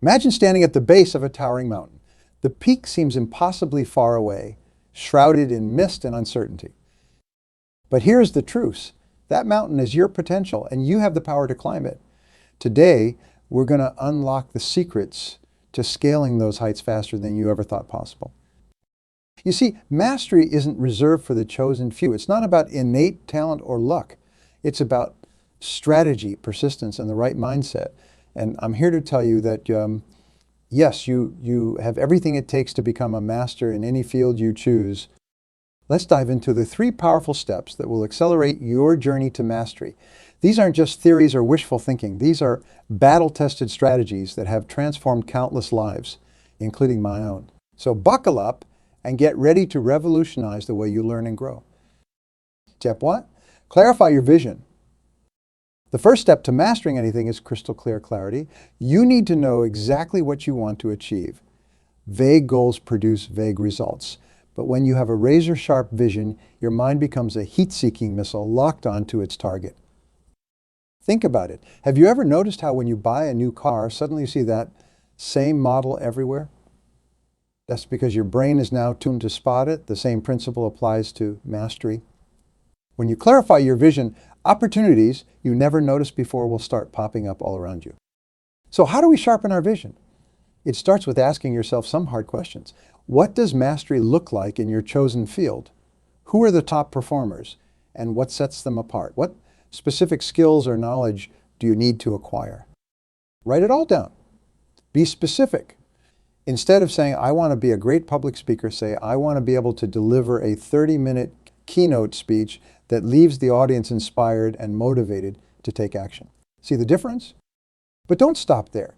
Imagine standing at the base of a towering mountain. The peak seems impossibly far away, shrouded in mist and uncertainty. But here's the truth. That mountain is your potential, and you have the power to climb it. Today, we're going to unlock the secrets to scaling those heights faster than you ever thought possible. You see, mastery isn't reserved for the chosen few. It's not about innate talent or luck. It's about strategy, persistence, and the right mindset. And I'm here to tell you that, yes, you have everything it takes to become a master in any field you choose. Let's dive into the 3 powerful steps that will accelerate your journey to mastery. These aren't just theories or wishful thinking. These are battle-tested strategies that have transformed countless lives, including my own. So buckle up and get ready to revolutionize the way you learn and grow. Step 1, clarify your vision. The first step to mastering anything is crystal clear clarity. You need to know exactly what you want to achieve. Vague goals produce vague results. But when you have a razor-sharp vision, your mind becomes a heat-seeking missile locked onto its target. Think about it. Have you ever noticed how when you buy a new car, suddenly you see that same model everywhere? That's because your brain is now tuned to spot it. The same principle applies to mastery. When you clarify your vision, opportunities you never noticed before will start popping up all around you. So how do we sharpen our vision? It starts with asking yourself some hard questions. What does mastery look like in your chosen field? Who are the top performers? And what sets them apart? What specific skills or knowledge do you need to acquire? Write it all down. Be specific. Instead of saying, I want to be a great public speaker, say, I want to be able to deliver a 30-minute keynote speech that leaves the audience inspired and motivated to take action. See the difference? But don't stop there.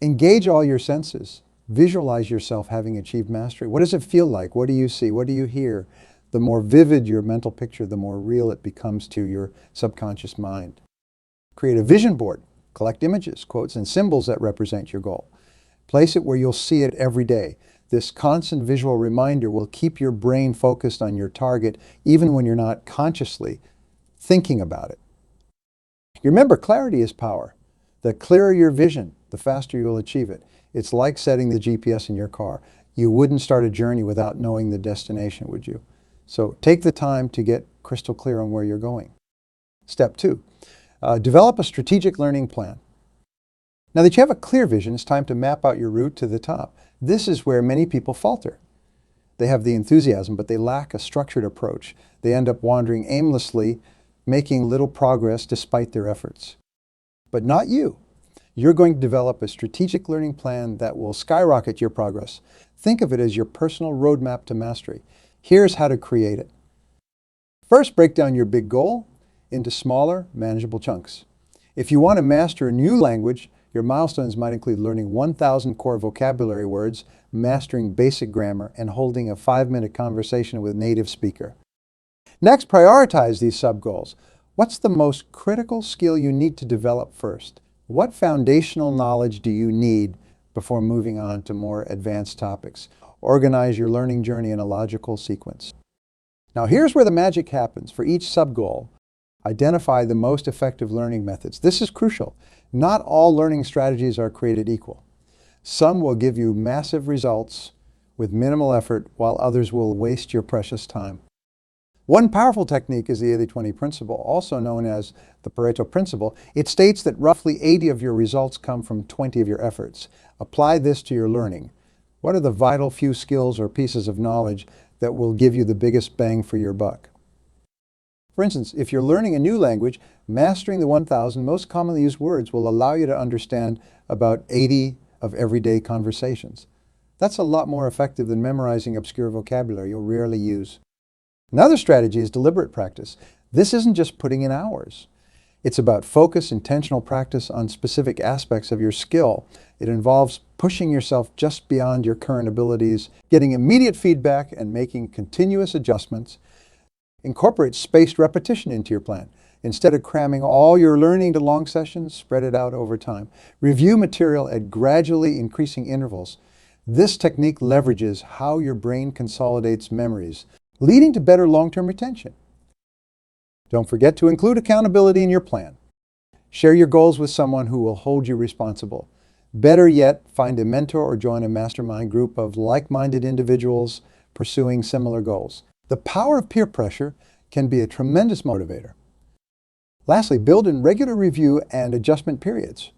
Engage all your senses. Visualize yourself having achieved mastery. What does it feel like? What do you see? What do you hear? The more vivid your mental picture, the more real it becomes to your subconscious mind. Create a vision board. Collect images, quotes, and symbols that represent your goal. Place it where you'll see it every day. This constant visual reminder will keep your brain focused on your target even when you're not consciously thinking about it. Remember, clarity is power. The clearer your vision, the faster you'll achieve it. It's like setting the GPS in your car. You wouldn't start a journey without knowing the destination, would you? So take the time to get crystal clear on where you're going. Step 2, develop a strategic learning plan. Now that you have a clear vision, it's time to map out your route to the top. This is where many people falter. They have the enthusiasm, but they lack a structured approach. They end up wandering aimlessly, making little progress despite their efforts. But not you. You're going to develop a strategic learning plan that will skyrocket your progress. Think of it as your personal roadmap to mastery. Here's how to create it. First, break down your big goal into smaller, manageable chunks. If you want to master a new language, your milestones might include learning 1,000 core vocabulary words, mastering basic grammar, and holding a 5-minute conversation with a native speaker. Next, prioritize these sub-goals. What's the most critical skill you need to develop first? What foundational knowledge do you need before moving on to more advanced topics? Organize your learning journey in a logical sequence. Now here's where the magic happens. For each sub-goal, identify the most effective learning methods. This is crucial. Not all learning strategies are created equal. Some will give you massive results with minimal effort, while others will waste your precious time. One powerful technique is the 80-20 principle, also known as the Pareto principle. It states that roughly 80 of your results come from 20 of your efforts. Apply this to your learning. What are the vital few skills or pieces of knowledge that will give you the biggest bang for your buck? For instance, if you're learning a new language, mastering the 1,000 most commonly used words will allow you to understand about 80 of everyday conversations. That's a lot more effective than memorizing obscure vocabulary you'll rarely use. Another strategy is deliberate practice. This isn't just putting in hours. It's about focus, intentional practice on specific aspects of your skill. It involves pushing yourself just beyond your current abilities, getting immediate feedback, and making continuous adjustments. Incorporate spaced repetition into your plan. Instead of cramming all your learning into long sessions, spread it out over time. Review material at gradually increasing intervals. This technique leverages how your brain consolidates memories, leading to better long-term retention. Don't forget to include accountability in your plan. Share your goals with someone who will hold you responsible. Better yet, find a mentor or join a mastermind group of like-minded individuals pursuing similar goals. The power of peer pressure can be a tremendous motivator. Lastly, build in regular review and adjustment periods.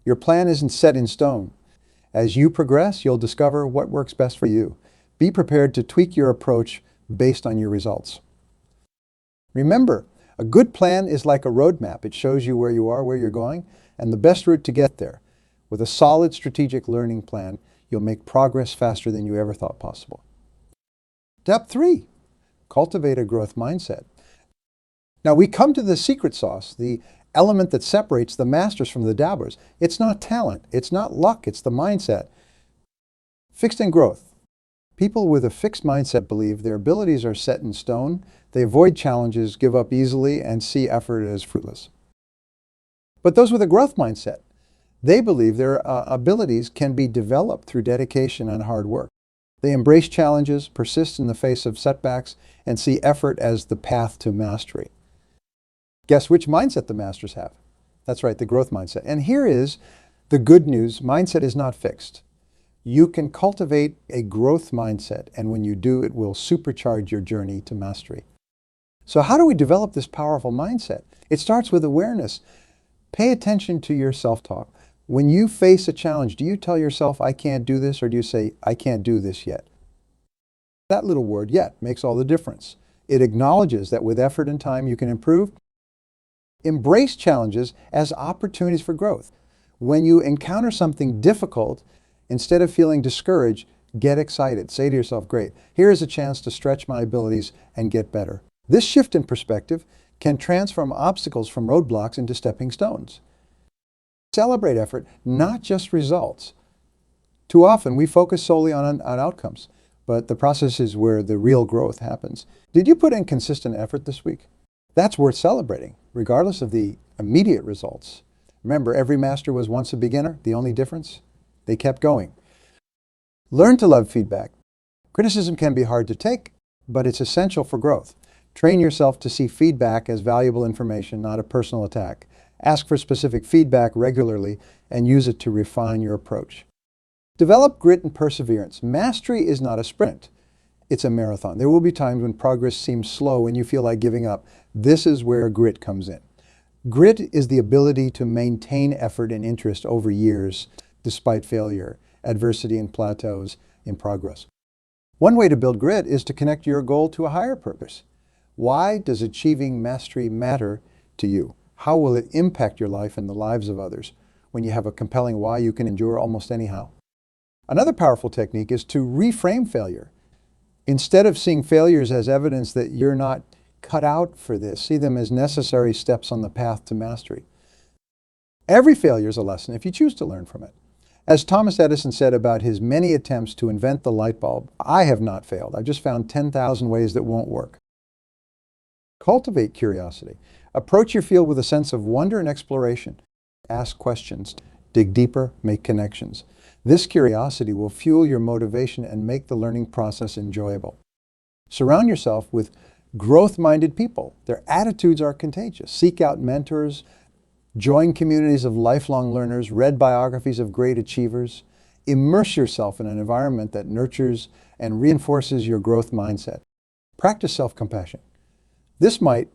Your plan isn't set in stone. As you progress, you'll discover what works best for you. Be prepared to tweak your approach based on your results. Remember, a good plan is like a roadmap. It shows you where you are, where you're going, and the best route to get there. With a solid strategic learning plan, you'll make progress faster than you ever thought possible. Step 3, cultivate a growth mindset. Now we come to the secret sauce, the element that separates the masters from the dabblers. It's not talent, it's not luck, it's the mindset. Fixed in growth. People with a fixed mindset believe their abilities are set in stone. They avoid challenges, give up easily, and see effort as fruitless. But those with a growth mindset, they believe their abilities can be developed through dedication and hard work. They embrace challenges, persist in the face of setbacks, and see effort as the path to mastery. Guess which mindset the masters have? That's right, the growth mindset. And here is the good news. Mindset is not fixed. You can cultivate a growth mindset, and when you do, it will supercharge your journey to mastery. So how do we develop this powerful mindset? It starts with awareness. Pay attention to your self-talk. When you face a challenge, do you tell yourself, I can't do this, or do you say, I can't do this yet? That little word, yet, makes all the difference. It acknowledges that with effort and time you can improve. Embrace challenges as opportunities for growth. When you encounter something difficult, instead of feeling discouraged, get excited. Say to yourself, great, here is a chance to stretch my abilities and get better. This shift in perspective can transform obstacles from roadblocks into stepping stones. Celebrate effort, not just results. Too often we focus solely on outcomes, but the process is where the real growth happens. Did you put in consistent effort this week? That's worth celebrating, regardless of the immediate results. Remember, every master was once a beginner. The only difference? They kept going. Learn to love feedback. Criticism can be hard to take, but it's essential for growth. Train yourself to see feedback as valuable information, not a personal attack. Ask for specific feedback regularly and use it to refine your approach. Develop grit and perseverance. Mastery is not a sprint. It's a marathon. There will be times when progress seems slow and you feel like giving up. This is where grit comes in. Grit is the ability to maintain effort and interest over years despite failure, adversity, and plateaus in progress. One way to build grit is to connect your goal to a higher purpose. Why does achieving mastery matter to you? How will it impact your life and the lives of others? When you have a compelling why, you can endure almost anyhow. Another powerful technique is to reframe failure. Instead of seeing failures as evidence that you're not cut out for this, see them as necessary steps on the path to mastery. Every failure is a lesson if you choose to learn from it. As Thomas Edison said about his many attempts to invent the light bulb, I have not failed. I've just found 10,000 ways that won't work. Cultivate curiosity. Approach your field with a sense of wonder and exploration. Ask questions, dig deeper, make connections. This curiosity will fuel your motivation and make the learning process enjoyable. Surround yourself with growth-minded people. Their attitudes are contagious. Seek out mentors, join communities of lifelong learners, read biographies of great achievers. Immerse yourself in an environment that nurtures and reinforces your growth mindset. Practice self-compassion. This might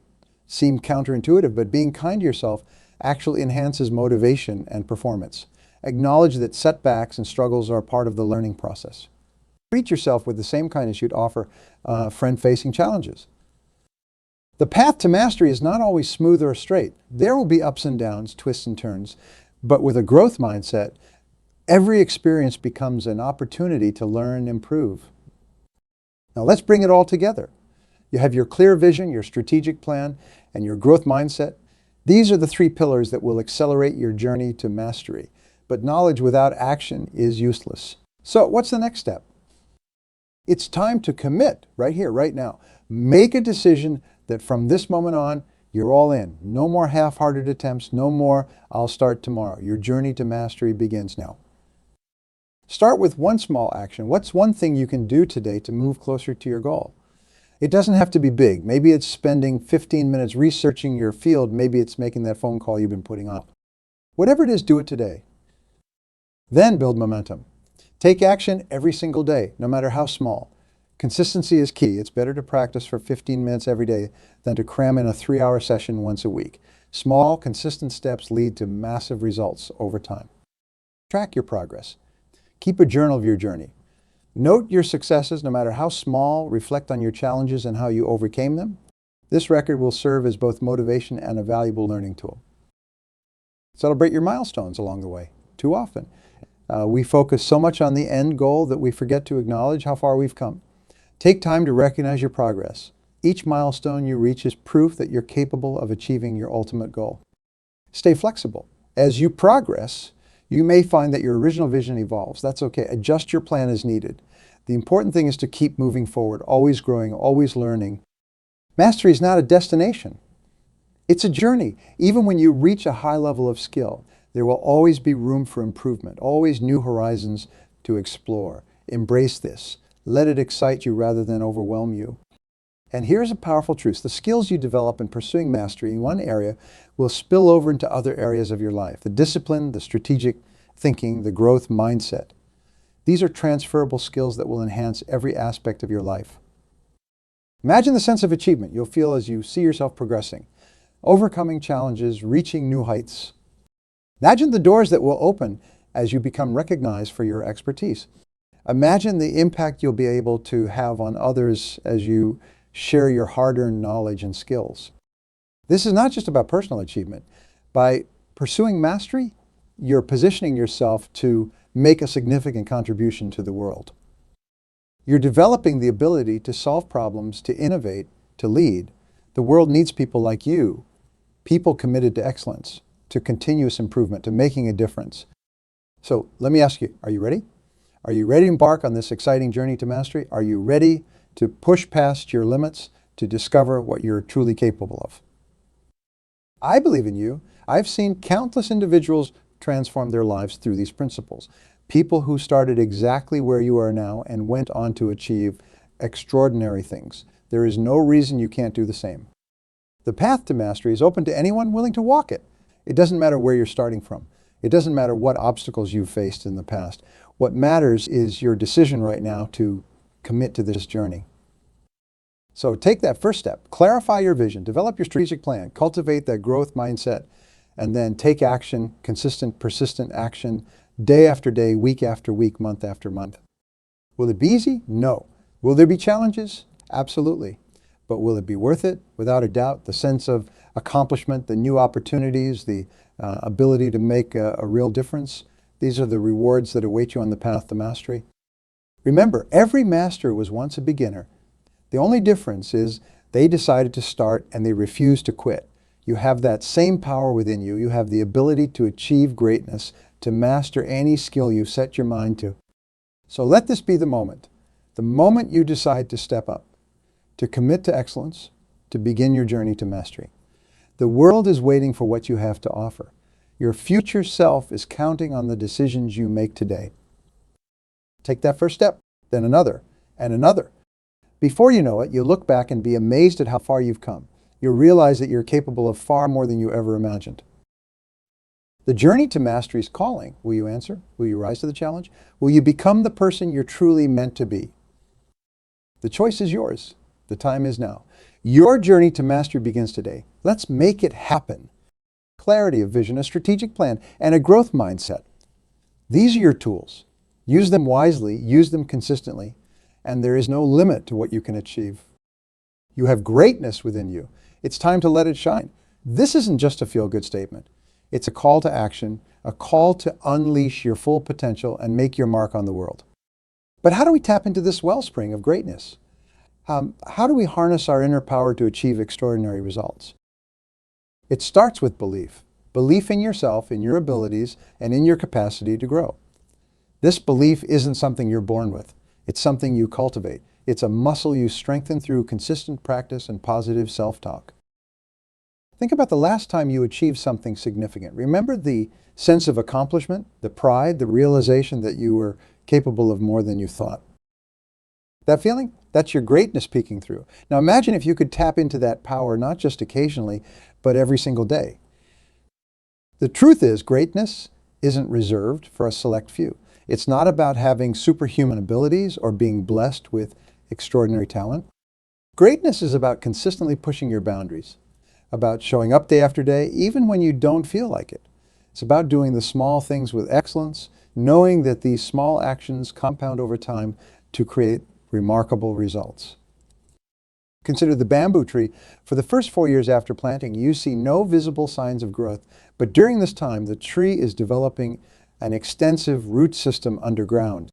seem counterintuitive, but being kind to yourself actually enhances motivation and performance. Acknowledge that setbacks and struggles are part of the learning process. Treat yourself with the same kindness you'd offer a friend facing challenges. The path to mastery is not always smooth or straight. There will be ups and downs, twists and turns, but with a growth mindset, every experience becomes an opportunity to learn and improve. Now let's bring it all together. You have your clear vision, your strategic plan, and your growth mindset. These are the three pillars that will accelerate your journey to mastery. But knowledge without action is useless. So what's the next step? It's time to commit right here, right now. Make a decision that from this moment on, you're all in. No more half-hearted attempts, no more, I'll start tomorrow. Your journey to mastery begins now. Start with one small action. What's one thing you can do today to move closer to your goal? It doesn't have to be big. Maybe it's spending 15 minutes researching your field. Maybe it's making that phone call you've been putting off. Whatever it is, do it today. Then build momentum. Take action every single day, no matter how small. Consistency is key. It's better to practice for 15 minutes every day than to cram in a 3-hour session once a week. Small, consistent steps lead to massive results over time. Track your progress. Keep a journal of your journey. Note your successes, no matter how small. Reflect on your challenges and how you overcame them. This record will serve as both motivation and a valuable learning tool. Celebrate your milestones along the way. Too often, we focus so much on the end goal that we forget to acknowledge how far we've come. Take time to recognize your progress. Each milestone you reach is proof that you're capable of achieving your ultimate goal. Stay flexible. As you progress, you may find that your original vision evolves. That's okay. Adjust your plan as needed. The important thing is to keep moving forward, always growing, always learning. Mastery is not a destination. It's a journey. Even when you reach a high level of skill, there will always be room for improvement, always new horizons to explore. Embrace this. Let it excite you rather than overwhelm you. And here's a powerful truth. The skills you develop in pursuing mastery in one area will spill over into other areas of your life. The discipline, the strategic thinking, the growth mindset. These are transferable skills that will enhance every aspect of your life. Imagine the sense of achievement you'll feel as you see yourself progressing, overcoming challenges, reaching new heights. Imagine the doors that will open as you become recognized for your expertise. Imagine the impact you'll be able to have on others as you share your hard-earned knowledge and skills. This is not just about personal achievement. By pursuing mastery, you're positioning yourself to make a significant contribution to the world. You're developing the ability to solve problems, to innovate, to lead. The world needs people like you, people committed to excellence, to continuous improvement, to making a difference. So let me ask you, are you ready? Are you ready to embark on this exciting journey to mastery? Are you ready to push past your limits to discover what you're truly capable of? I believe in you. I've seen countless individuals transform their lives through these principles. People who started exactly where you are now and went on to achieve extraordinary things. There is no reason you can't do the same. The path to mastery is open to anyone willing to walk it. It doesn't matter where you're starting from. It doesn't matter what obstacles you've faced in the past. What matters is your decision right now to commit to this journey. So take that first step. Clarify your vision. Develop your strategic plan. Cultivate that growth mindset. And then take action, consistent, persistent action, day after day, week after week, month after month. Will it be easy? No. Will there be challenges? Absolutely. But will it be worth it? Without a doubt. The sense of accomplishment, the new opportunities, the ability to make a real difference. These are the rewards that await you on the path to mastery. Remember, every master was once a beginner. The only difference is they decided to start and they refused to quit. You have that same power within you. You have the ability to achieve greatness, to master any skill you set your mind to. So let this be the moment you decide to step up, to commit to excellence, to begin your journey to mastery. The world is waiting for what you have to offer. Your future self is counting on the decisions you make today. Take that first step, then another, and another. Before you know it, you'll look back and be amazed at how far you've come. You'll realize that you're capable of far more than you ever imagined. The journey to mastery is calling. Will you answer? Will you rise to the challenge? Will you become the person you're truly meant to be? The choice is yours. The time is now. Your journey to mastery begins today. Let's make it happen. Clarity of vision, a strategic plan, and a growth mindset. These are your tools. Use them wisely, use them consistently, and there is no limit to what you can achieve. You have greatness within you. It's time to let it shine. This isn't just a feel-good statement. It's a call to action, a call to unleash your full potential and make your mark on the world. But how do we tap into this wellspring of greatness? How do we harness our inner power to achieve extraordinary results? It starts with belief. Belief in yourself, in your abilities, and in your capacity to grow. This belief isn't something you're born with. It's something you cultivate. It's a muscle you strengthen through consistent practice and positive self-talk. Think about the last time you achieved something significant. Remember the sense of accomplishment, the pride, the realization that you were capable of more than you thought. That feeling? That's your greatness peeking through. Now imagine if you could tap into that power not just occasionally, but every single day. The truth is, greatness isn't reserved for a select few. It's not about having superhuman abilities or being blessed with extraordinary talent. Greatness is about consistently pushing your boundaries, about showing up day after day, even when you don't feel like it. It's about doing the small things with excellence, knowing that these small actions compound over time to create remarkable results. Consider the bamboo tree. For the first 4 years after planting, you see no visible signs of growth, but during this time, the tree is developing an extensive root system underground.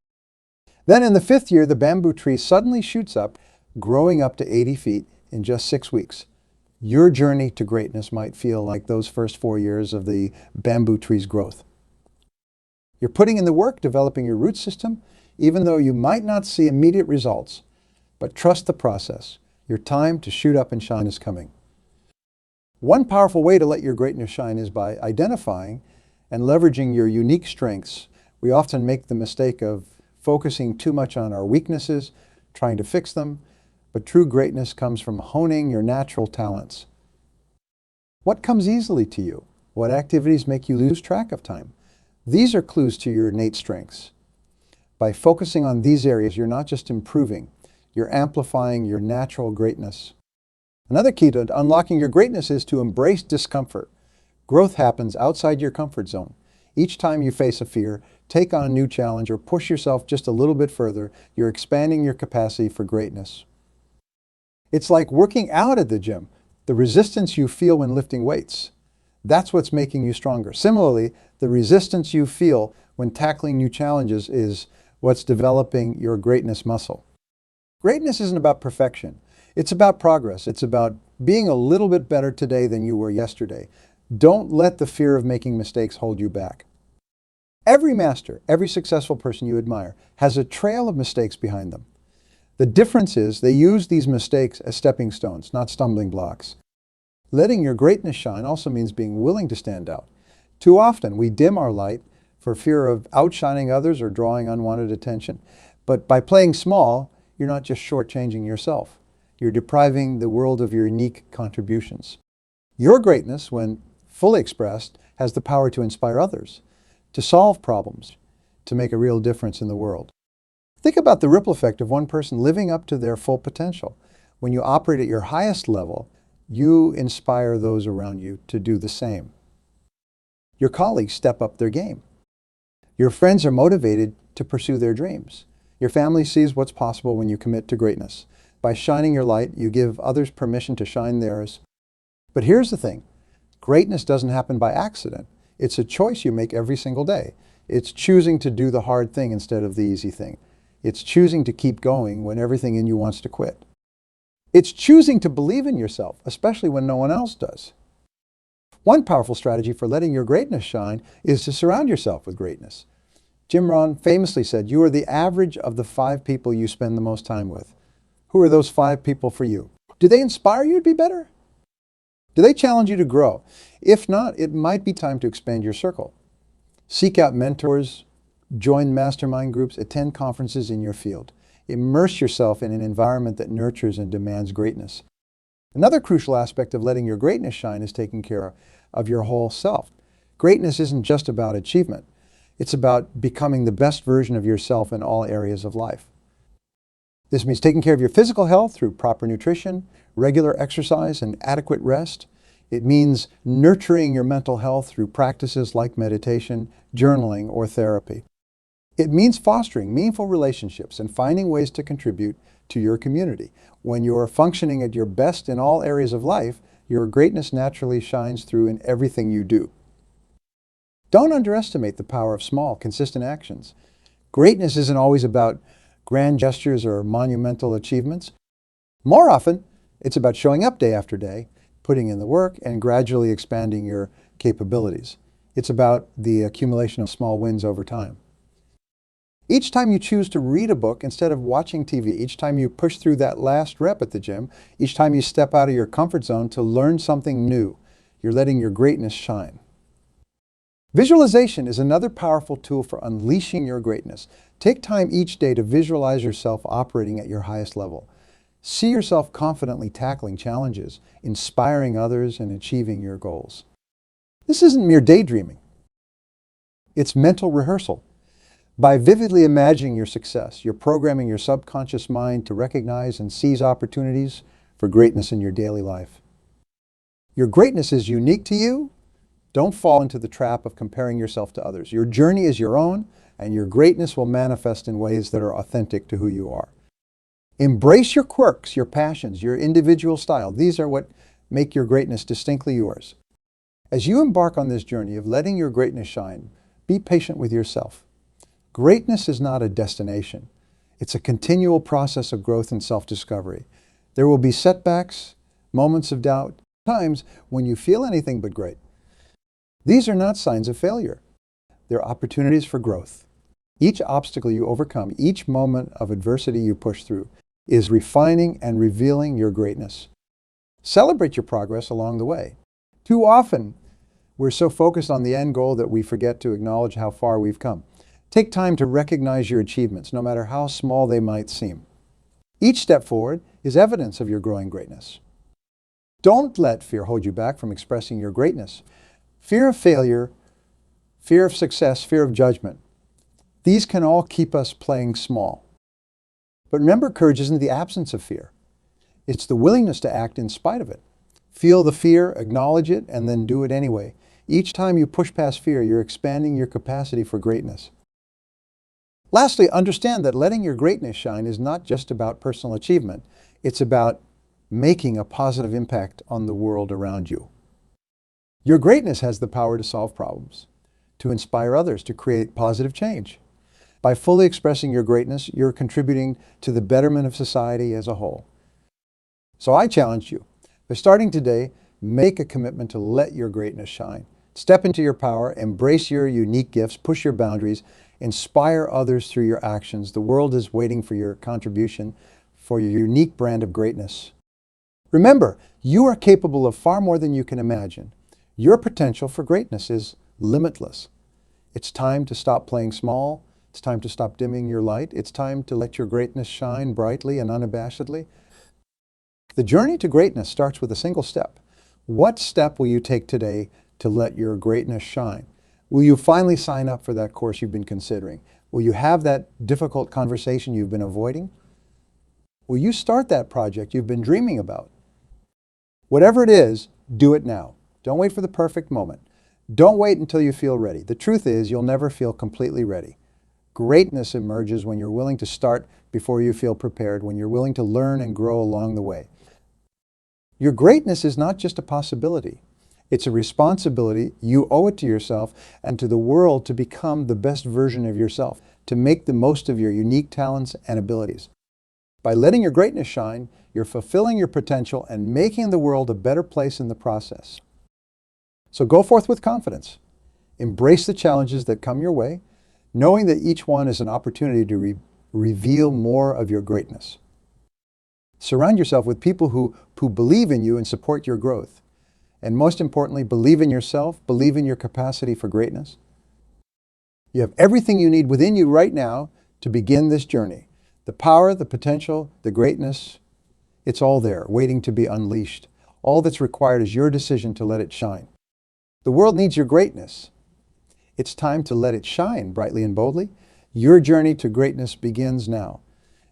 Then in the 5th year, the bamboo tree suddenly shoots up, growing up to 80 feet in just 6 weeks. Your journey to greatness might feel like those first 4 years of the bamboo tree's growth. You're putting in the work, developing your root system, even though you might not see immediate results. But trust the process. Your time to shoot up and shine is coming. One powerful way to let your greatness shine is by identifying and leveraging your unique strengths. We often make the mistake of focusing too much on our weaknesses, trying to fix them, but true greatness comes from honing your natural talents. What comes easily to you? What activities make you lose track of time? These are clues to your innate strengths. By focusing on these areas, you're not just improving, you're amplifying your natural greatness. Another key to unlocking your greatness is to embrace discomfort. Growth happens outside your comfort zone. Each time you face a fear, take on a new challenge, or push yourself just a little bit further, you're expanding your capacity for greatness. It's like working out at the gym. The resistance you feel when lifting weights, that's what's making you stronger. Similarly, the resistance you feel when tackling new challenges is what's developing your greatness muscle. Greatness isn't about perfection. It's about progress. It's about being a little bit better today than you were yesterday. Don't let the fear of making mistakes hold you back. Every master, every successful person you admire has a trail of mistakes behind them. The difference is they use these mistakes as stepping stones, not stumbling blocks. Letting your greatness shine also means being willing to stand out. Too often we dim our light for fear of outshining others or drawing unwanted attention. But by playing small, you're not just shortchanging yourself. You're depriving the world of your unique contributions. Your greatness, when fully expressed, has the power to inspire others, to solve problems, to make a real difference in the world. Think about the ripple effect of one person living up to their full potential. When you operate at your highest level, you inspire those around you to do the same. Your colleagues step up their game. Your friends are motivated to pursue their dreams. Your family sees what's possible when you commit to greatness. By shining your light, you give others permission to shine theirs. But here's the thing. Greatness doesn't happen by accident. It's a choice you make every single day. It's choosing to do the hard thing instead of the easy thing. It's choosing to keep going when everything in you wants to quit. It's choosing to believe in yourself, especially when no one else does. One powerful strategy for letting your greatness shine is to surround yourself with greatness. Jim Rohn famously said, "You are the average of the 5 people you spend the most time with." Who are those 5 people for you? Do they inspire you to be better? Do they challenge you to grow? If not, it might be time to expand your circle. Seek out mentors, join mastermind groups, attend conferences in your field. Immerse yourself in an environment that nurtures and demands greatness. Another crucial aspect of letting your greatness shine is taking care of your whole self. Greatness isn't just about achievement. It's about becoming the best version of yourself in all areas of life. This means taking care of your physical health through proper nutrition, regular exercise, and adequate rest. It means nurturing your mental health through practices like meditation, journaling, or therapy. It means fostering meaningful relationships and finding ways to contribute to your community. When you are functioning at your best in all areas of life, your greatness naturally shines through in everything you do. Don't underestimate the power of small, consistent actions. Greatness isn't always about grand gestures or monumental achievements. More often, it's about showing up day after day, putting in the work, and gradually expanding your capabilities. It's about the accumulation of small wins over time. Each time you choose to read a book instead of watching TV, each time you push through that last rep at the gym, each time you step out of your comfort zone to learn something new, you're letting your greatness shine. Visualization is another powerful tool for unleashing your greatness. Take time each day to visualize yourself operating at your highest level. See yourself confidently tackling challenges, inspiring others, and achieving your goals. This isn't mere daydreaming. It's mental rehearsal. By vividly imagining your success, you're programming your subconscious mind to recognize and seize opportunities for greatness in your daily life. Your greatness is unique to you. Don't fall into the trap of comparing yourself to others. Your journey is your own, and your greatness will manifest in ways that are authentic to who you are. Embrace your quirks, your passions, your individual style. These are what make your greatness distinctly yours. As you embark on this journey of letting your greatness shine, be patient with yourself. Greatness is not a destination. It's a continual process of growth and self-discovery. There will be setbacks, moments of doubt, times when you feel anything but great. These are not signs of failure. They're opportunities for growth. Each obstacle you overcome, each moment of adversity you push through, is refining and revealing your greatness. Celebrate your progress along the way. Too often, we're so focused on the end goal that we forget to acknowledge how far we've come. Take time to recognize your achievements, no matter how small they might seem. Each step forward is evidence of your growing greatness. Don't let fear hold you back from expressing your greatness. Fear of failure, fear of success, fear of judgment. These can all keep us playing small. But remember, courage isn't the absence of fear. It's the willingness to act in spite of it. Feel the fear, acknowledge it, and then do it anyway. Each time you push past fear, you're expanding your capacity for greatness. Lastly, understand that letting your greatness shine is not just about personal achievement. It's about making a positive impact on the world around you. Your greatness has the power to solve problems, to inspire others, to create positive change. By fully expressing your greatness, you're contributing to the betterment of society as a whole. So I challenge you, by starting today, make a commitment to let your greatness shine. Step into your power, embrace your unique gifts, push your boundaries, inspire others through your actions. The world is waiting for your contribution, for your unique brand of greatness. Remember, you are capable of far more than you can imagine. Your potential for greatness is limitless. It's time to stop playing small. It's time to stop dimming your light. It's time to let your greatness shine brightly and unabashedly. The journey to greatness starts with a single step. What step will you take today to let your greatness shine? Will you finally sign up for that course you've been considering? Will you have that difficult conversation you've been avoiding? Will you start that project you've been dreaming about? Whatever it is, do it now. Don't wait for the perfect moment. Don't wait until you feel ready. The truth is, you'll never feel completely ready. Greatness emerges when you're willing to start before you feel prepared, when you're willing to learn and grow along the way. Your greatness is not just a possibility. It's a responsibility. You owe it to yourself and to the world to become the best version of yourself, to make the most of your unique talents and abilities. By letting your greatness shine, you're fulfilling your potential and making the world a better place in the process. So go forth with confidence. Embrace the challenges that come your way, knowing that each one is an opportunity to reveal more of your greatness. Surround yourself with people who believe in you and support your growth. And most importantly, believe in yourself, believe in your capacity for greatness. You have everything you need within you right now to begin this journey. The power, the potential, the greatness, it's all there, waiting to be unleashed. All that's required is your decision to let it shine. The world needs your greatness. It's time to let it shine brightly and boldly. Your journey to greatness begins now.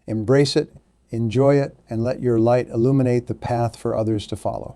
Embrace it, enjoy it, and let your light illuminate the path for others to follow.